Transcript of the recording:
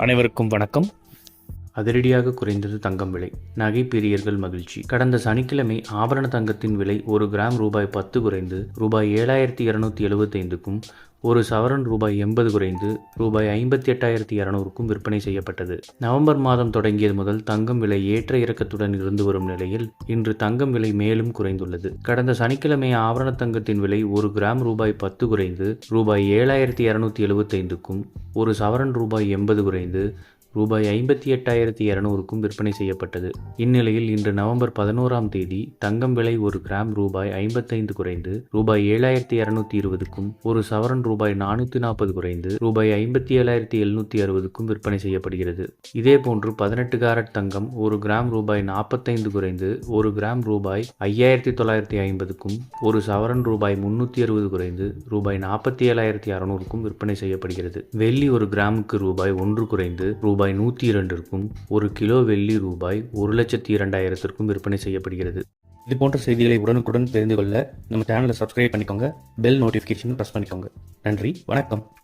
அனைவருக்கும் வணக்கம். அதிரடியாக குறைந்தது தங்கம் விலை. நகை பிரியர்கள் மகிழ்ச்சி. கடந்த சனிக்கிழமை ஆபரண தங்கத்தின் விலை ஒரு கிராம் ரூபாய் 10 குறைந்து ரூபாய் 7,275க்கும், ஒரு சவரன் ரூபாய் 80 குறைந்து ரூபாய் 58,200க்கும் விற்பனை செய்யப்பட்டது. நவம்பர் மாதம் தொடங்கியது முதல் தங்கம் விலை ஏற்ற இறக்கத்துடன் இருந்து வரும் நிலையில் இன்று தங்கம் விலை மேலும் குறைந்துள்ளது. கடந்த சனிக்கிழமை ஆபரண தங்கத்தின் விலை ஒரு கிராம் ரூபாய் 10 குறைந்து ரூபாய் 7,275க்கும், ஒரு சவரன் ரூபாய் 80 குறைந்து ரூபாய் 58,200க்கும் விற்பனை செய்யப்பட்டது. இந்நிலையில் இன்று நவம்பர் 11ஆம் தேதி தங்கம் விலை ஒரு கிராம் ரூபாய் 55 குறைந்து ரூபாய் 7,220க்கும், ஒரு சவரன் ரூபாய் 440 குறைந்து ரூபாய் 57,760க்கும் விற்பனை செய்யப்படுகிறது. இதேபோன்று 18 கேரட் தங்கம் ஒரு கிராம் ரூபாய் 45 குறைந்து ஒரு கிராம் ரூபாய் 5,950க்கும், ஒரு சவரன் ரூபாய் 360 குறைந்து ரூபாய் 47,600க்கும் விற்பனை செய்யப்படுகிறது. வெள்ளி ஒரு கிராமுக்கு ரூபாய் 1 குறைந்து ரூபாய் 102க்கும், ஒரு கிலோ வெள்ளி ரூபாய் 1,02,000க்கும் விற்பனை செய்யப்படுகிறது. இது போன்ற செய்திகளை உடனுக்குடன் தெரிந்து கொள்ள நம்ம சேனலை சப்ஸ்கிரைப் பண்ணிக்கோங்க. பெல் நோட்டிஃபிகேஷன் ப்ரெஸ் பண்ணிக்கோங்க. நன்றி, வணக்கம்.